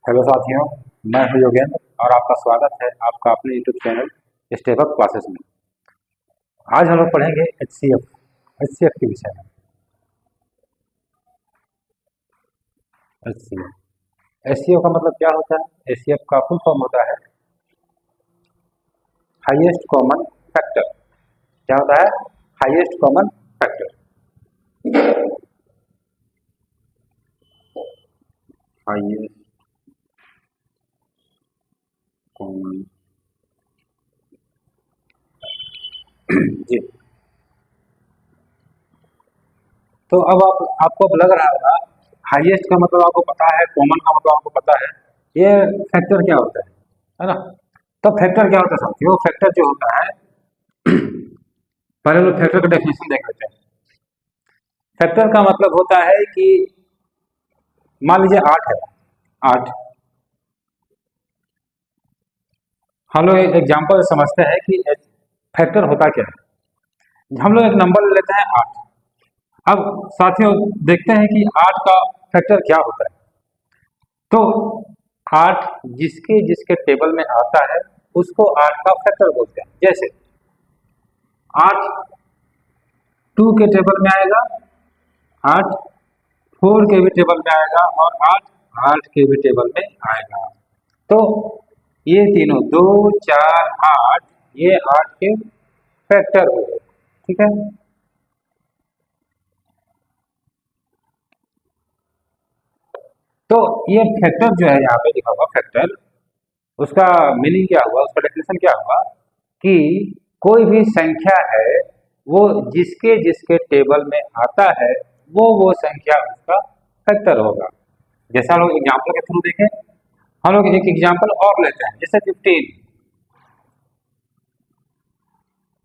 Hello साथियों, मैं हूं योगेंद्र और आपका स्वागत है आपका अपने YouTube channel step up classes में। आज हम लोग पढ़ेंगे एचसीएफ के विषय में। एचसीएफ का मतलब क्या होता है? एचसीएफ का फुल फॉर्म होता है हाईएस्ट कॉमन फैक्टर। क्या होता है? Highest common factor. Highest common जी। तो अब आपको अब लग रहा होगा हाईएस्ट का मतलब आपको पता है, कॉमन का मतलब आपको पता है, ये फैक्टर क्या होता है ना? तो फैक्टर क्या होता है साथियों? फैक्टर जो होता है, पहले लोग फैक्टर का डेफिनेशन देख लेते हैं। फैक्टर का मतलब होता है कि मान लीजिए 8 है। 8 हम लोग एक एग्जाम्पल समझते हैं कि फैक्टर होता क्या है। हम लोग एक नंबर ले लेते हैं 8। अब साथियों देखते हैं कि 8 का फैक्टर क्या होता है। तो 8 जिसके जिसके टेबल में आता है उसको 8 का फैक्टर बोलते हैं। जैसे 8 2 के टेबल में आएगा, 8 4 के भी टेबल में आएगा और 8 8 के भी टेबल में आएगा। तो ये तीनों 2 4 8 ये 8 के फैक्टर हो गए। ठीक है। तो ये फैक्टर जो है यहाँ पे लिखा हुआ फैक्टर, उसका मीनिंग क्या हुआ, उसका डेफिनेशन क्या हुआ कि कोई भी संख्या है वो जिसके जिसके टेबल में आता है वो संख्या उसका फैक्टर होगा। जैसा हम लोग एग्जाम्पल के थ्रू देखें, हम लोग एक एग्जाम्पल और लेते हैं, जैसे 15।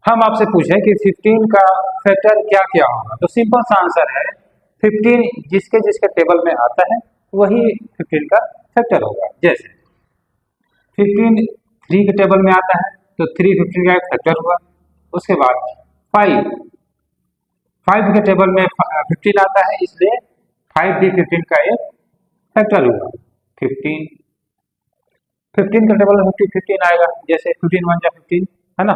हम आपसे पूछें कि 15 का फैक्टर क्या क्या होगा, तो सिंपल सा आंसर है 15 जिसके जिसके टेबल में आता है वही 15 का फैक्टर होगा। जैसे 15 3 के टेबल में आता है तो 3 15 का एक फैक्टर हुआ। उसके बाद 5 5 के टेबल में 15 आता है, इसलिए 5 भी 15 का एक फैक्टर हुआ। 15 15 के टेबल में 15 आएगा, जैसे 15 1 15 है ना?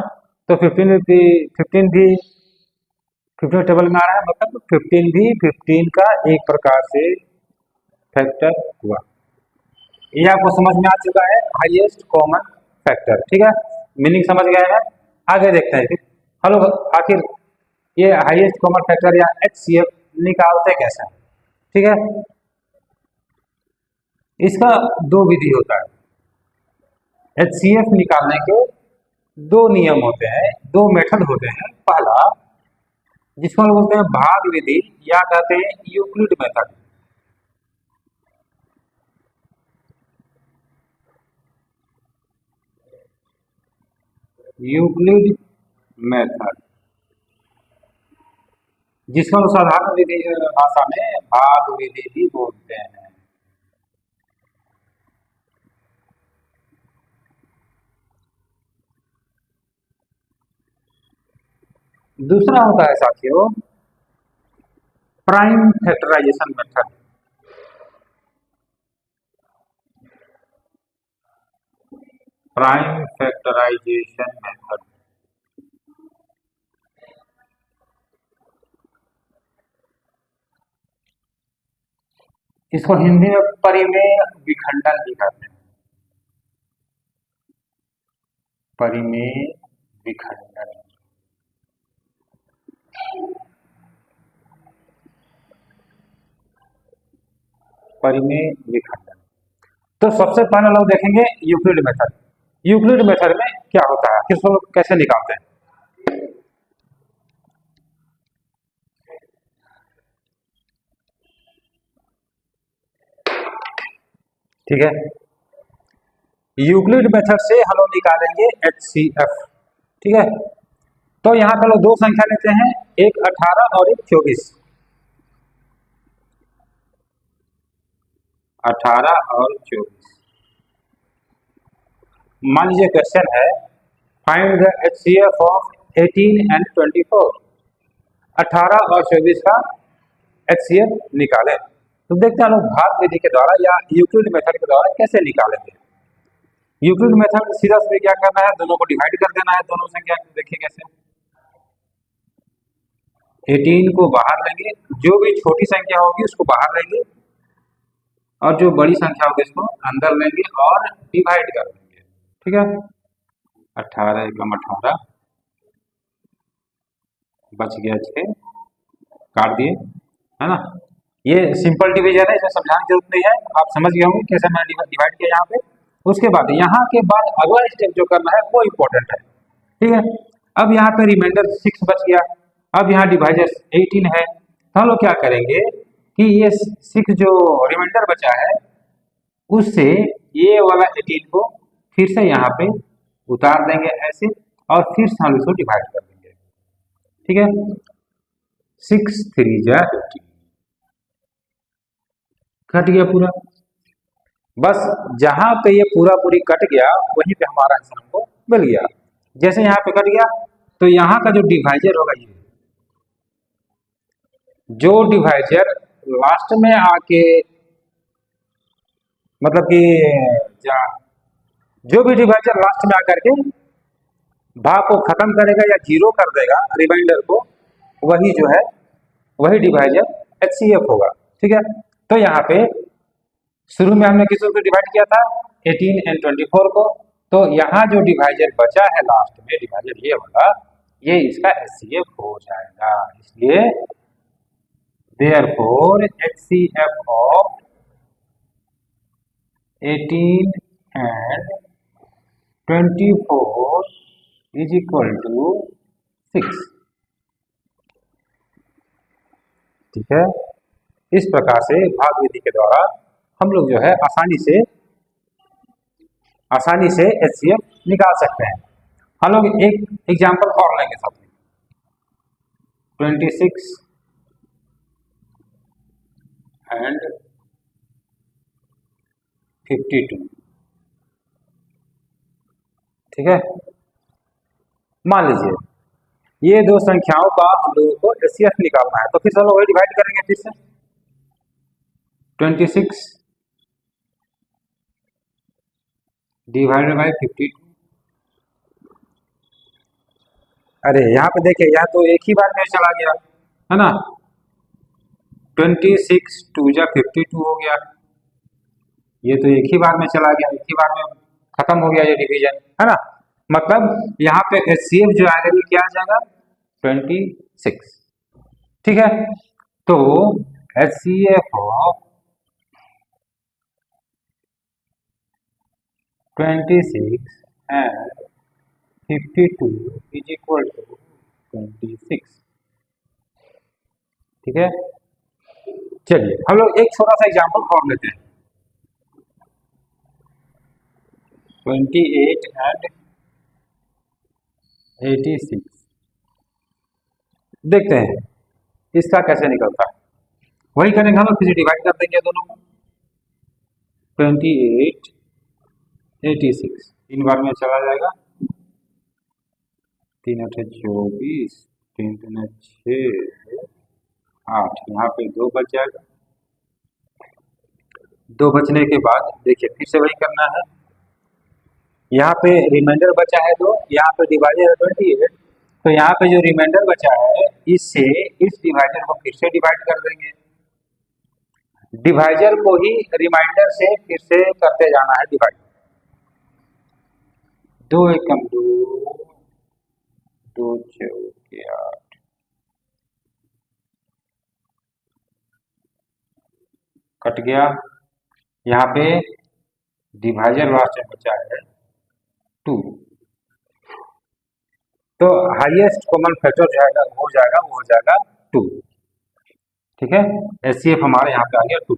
तो 15 भी 15 टेबल में आ रहा है, मतलब 15 भी 15 का एक प्रकार से फैक्टर हुआ। ये आपको समझ में आ चुका है, हाईएस्ट कॉमन फैक्टर। ठीक है, मीनिंग समझ गए हैं। आगे देखते हैं फिर हम लोग आखिर ये हाईएस्ट कॉमन फैक्टर या एचसीएफ निकालते कैसे हैं। ठीक है, इसका दो विधि होता है। एचसीएफ निकालने के दो नियम होते हैं, दो मेथड होते हैं। पहला जिसको हम बोलते हैं भाग विधि या कहते हैं यूक्लिड मेथड। यूक्लिड मेथड जिसको हम साधारण विधि भाषा में भाग विधि भी बोलते हैं। दूसरा होता है साथियों prime factorisation method. Prime factorisation method इसको हिंदी में परिमेय विखंडन भी कहते हैं। परिमेय विखंडन। परिमेय विखंडन। तो सबसे पहले लोग देखेंगे यूक्लिड मेथड। यूक्लिड मेथड में क्या होता है, किसको लोग कैसे निकालते हैं। ठीक है, यूक्लिड मेथड से हम लोग निकालेंगे एचसीएफ। ठीक है, तो यहाँ पर लोग दो संख्या लेते हैं, एक 18 और एक 24। 18 और 24। मान लीजिए क्वेश्चन है find the HCF of 18 and 24। 18 और 24 का एचसीएफ निकालें। तो देखते हैं लोग भाग विधि के द्वारा या यूक्लिड मेथड के द्वारा कैसे निकालेंगे। यूक्लिड मेथड सीधा सीधा क्या करना है, दोनों को डिवाइड कर देना है, दोनों संख्या को। देखिए कैसे, 18 को बाहर लेंगे, जो भी छोटी संख्या होगी उसको बाहर लेंगे और जो बड़ी संख्या होगी उसको अंदर लेंगे और डिवाइड कर देंगे। ठीक है, 18 एकम 18 बच गया 6, काट दिए, है ना। ये सिंपल डिवीजन है, इसमें समझाने की जरूरत नहीं है, आप समझ गए होंगे कैसे मैंने डिवाइड किया यहाँ पे। उसके बाद यहाँ के बाद अगला स्टेप जो करना है वो इम्पोर्टेंट है। ठीक है, अब यहाँ पे रिमाइंडर 6 बच गया, अब यहाँ डिवाइजर 18 है, तो हम लोग क्या करेंगे कि ये 6 जो रिमाइंडर बचा है उससे ये वाला 18 को फिर से यहाँ पे उतार देंगे ऐसे, और फिर से हम इसको डिवाइड कर देंगे। ठीक है, 6 3 जा 18 कट गया पूरा। बस जहां पे ये पूरा पूरी कट गया वहीं पे हमारा आंसर हमको मिल गया। जैसे यहाँ पे कट गया तो यहाँ का जो डिवाइजर होगा, ये जो डिवाइजर लास्ट में आके मतलब कि जो भी डिवाइजर लास्ट में आकर के भाग को खत्म करेगा या जीरो कर देगा रिमाइंडर को, वही जो है वही डिवाइजर HCF होगा। ठीक है, तो यहाँ पे शुरू में हमने किसको डिवाइड किया था, 18 and 24 को, तो यहाँ जो डिवाइजर बचा है लास्ट में डिवाइजर ये होगा, ये इसका HCF हो जाएगा। इसलिए therefore HCF of 18 and 24 is equal to 6। ठीक है, इस प्रकार से भाग विधि के द्वारा हम लोग जो है आसानी से HCF निकाल सकते हैं। हम लोग एक एग्जांपल और लेंगे साथ में, 26 and 52। ठीक है, मान लीजिए ये दो संख्याओं का हम लोगों को HCF निकालना है, तो फिर चलो वही डिवाइड करेंगे फिर से। 26 डिवाइडेड बाई 52। अरे यहाँ पे देखिए, यहाँ तो एक ही बार में चला गया है ना, 26 2 जा 52 हो गया, ये तो एक ही बार में चला गया, एक ही बार में खत्म हो गया ये डिवीजन, है ना। मतलब यहाँ पे HCF जो आएगा ये क्या आ जाएगा, 26। ठीक है, तो HCF of 26 and 52 is equal to 26। ठीक है, चलिए हम लोग एक छोटा सा एग्जांपल और लेते हैं, 28 and 86 देखते हैं इसका कैसे निकलता है। वही करेंगे हम लोग, फिर डिवाइड कर देंगे दोनों को, 28 86 तीन बार में चला जाएगा, 3 8 24, 3 3 6 8, यहाँ पे 2 बच जाएगा। 2 बचने के बाद देखिए फिर से वही करना है, यहाँ पे रिमाइंडर बचा है 2, यहाँ पे डिवाइजर है 28, तो यहाँ पे जो रिमाइंडर बचा है इससे इस डिवाइजर को फिर से डिवाइड कर देंगे। डिवाइजर को ही रिमाइंडर से फिर से करते जाना है डिवाइड। 2 एकम 2, 2 चौके 8, कट गया। यहाँ पे डिवाइजर लास्ट में बचा है 2, तो हाईएस्ट कॉमन फैक्टर जो है वो हो जाएगा 2। ठीक है, HCF हमारे यहाँ पे आ गया 2।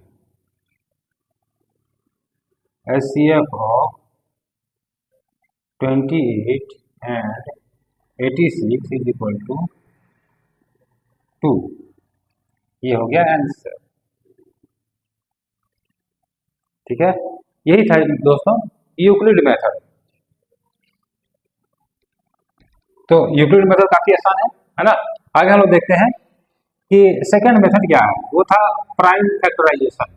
HCF of 28 and 86 is equal to 2। ये हो गया आंसर। ठीक है, यही था दोस्तों यूक्लिड मेथड। तो यूक्लिड मेथड काफी आसान है ना। आगे हम लोग देखते हैं कि सेकंड मेथड क्या है, वो था प्राइम फैक्टराइजेशन।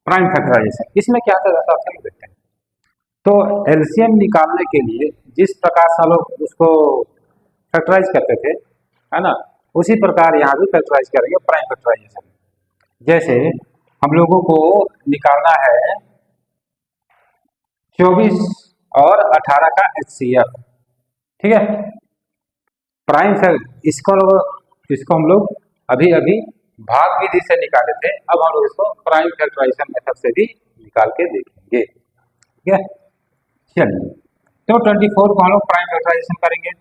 प्राइम फैक्टराइजेशन इसमें क्या था जैसा आप देखते हैं। तो एलसीएम निकालने के लिए जिस प्रकार से हम लोग उसको फैक्टराइज करते थे, है ना, उसी प्रकार यहाँ भी फैक्टराइज करेंगे प्राइम फैक्टराइजेशन। जैसे हम लोगों को निकालना है 24 और 18 का HCF, ठीक है। प्राइम इसको हम लोग अभी अभी भाग विधि से निकाले थे, अब हम लोग इसको प्राइम फैक्टराइजेशन मेथड से भी निकाल के देखेंगे, ठीक है। चलिए, तो 24 को हम लोग प्राइम फैक्टराइजेशन करेंगे।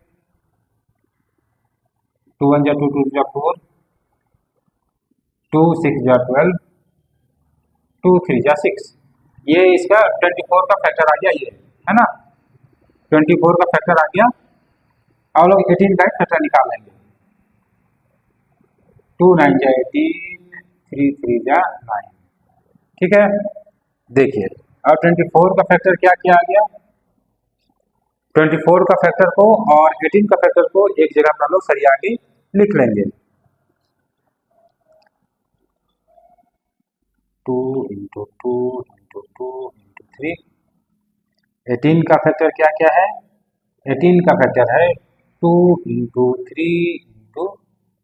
2 1 2 2 4, 2 6 12, 2 3 6, ये इसका 24 का फैक्टर आ गया, ये है ना, 24 का फैक्टर आ गया। अब लोग 18 का फैक्टर निकाल लेंगे। 2 9 18, 3 3 9, ठीक है। देखिए अब 24 का फैक्टर क्या क्या आ गया, 24 का फैक्टर को और 18 का फैक्टर को एक जगह पर हम लोग सरिया के लिख लेंगे। 2 × 2 × 2 × 3, 18 का फैक्टर क्या क्या है, 18 का फैक्टर है 2 × 3 ×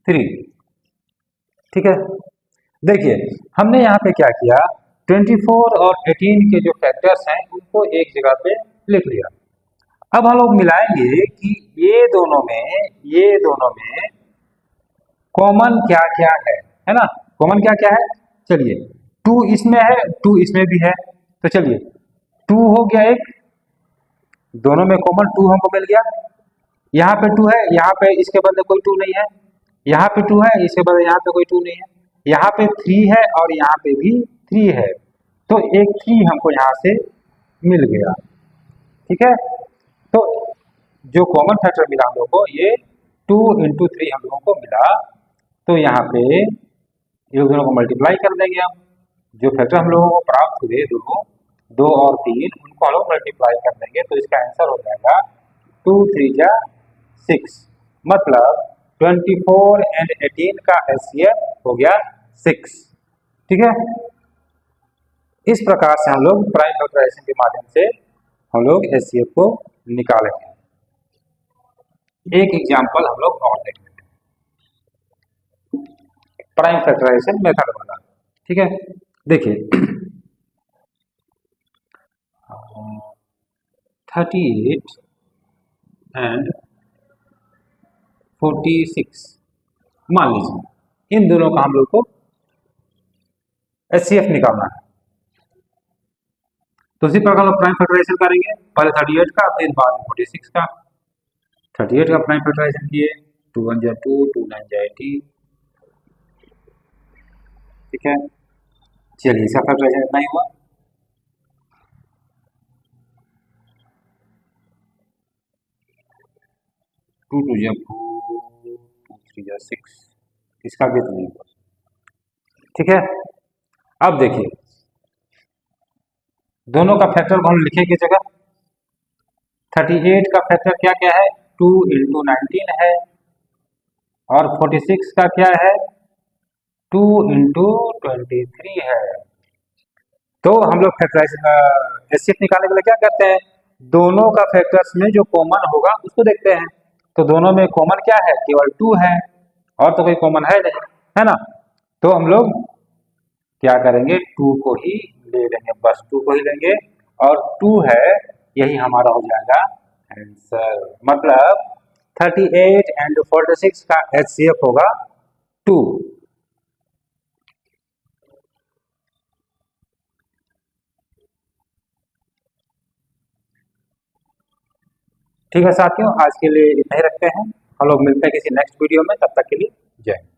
3, ठीक है। देखिए हमने यहाँ पे क्या किया, 24 और 18 के जो फैक्टर्स हैं उनको एक जगह पे लिख लिया। अब हम लोग मिलाएंगे कि ये दोनों में कॉमन क्या क्या है ना, कॉमन क्या क्या है। चलिए 2 इसमें है, 2 इसमें भी है, तो चलिए 2 हो गया एक, दोनों में कॉमन 2 हमको मिल गया। यहाँ पे 2 है, यहाँ पे इसके बदले कोई 2 नहीं है, यहाँ पे 2 है, इसके बदले यहाँ पे कोई 2 नहीं है, यहाँ पे 3 है और यहाँ पे भी 3 है, तो एक 3 हमको यहाँ से मिल गया, ठीक है। तो जो कॉमन फैक्टर मिला हम लोग को, ये 2 × 3 हम लोगों को मिला। तो यहाँ पे ये दोनों को मल्टीप्लाई कर देंगे हम, जो फैक्टर हम लोगों को प्राप्त हुए दोनों 2 और 3, उनको हम लोग मल्टीप्लाई कर देंगे, तो इसका आंसर हो जाएगा 2 3 6, मतलब 24 एंड 18 का HCF हो गया 6, ठीक है। इस प्रकार से हम लोग प्राइम फैक्टराइजेशन के माध्यम से हम लोग HCF को निकालेंगे। एक एग्जांपल हम लोग और देखेंगे प्राइम फैक्टराइजेशन मेथड वाला, ठीक है। देखिए 38 एंड 46 मान लीजिए, इन दोनों का हम लोग को HCF निकालना है। तो उसी प्रकार हम प्राइम फैक्टराइजेशन करेंगे, पहले 38 का, फिर बाद में 46 का। 38 का प्राइम फैक्टराइजेशन किए, 2 1 2, 2 9 18, ठीक है। चलिए इसका फैक्टराइजेशन इतना ही हुआ। टू 2 4, 2 3 6, इसका भी इतना ही हुआ, ठीक है। अब देखिए दोनों का फैक्टर को हम लिखेंगे जगह। 38 का फैक्टर क्या क्या है, 2 × 19 है, और 46 का क्या है, 2 × 23 है। तो हम लोग फैक्टराइजेशन HCF निकालने के लिए क्या करते हैं, दोनों का फैक्टर्स में जो कॉमन होगा उसको देखते हैं। तो दोनों में कॉमन क्या है, केवल 2 है, और तो कोई कॉमन है नहीं, है ना। तो हम लोग क्या करेंगे, 2 को ही ले लेंगे, बस 2 को ही लेंगे, और 2 है, यही हमारा हो जाएगा आंसर। मतलब 38 एंड 46 का HCF होगा 2। ठीक है साथियों, आज के लिए इतना ही रखते हैं, हम लोग मिलते हैं किसी नेक्स्ट वीडियो में, तब तक के लिए जय हिंद।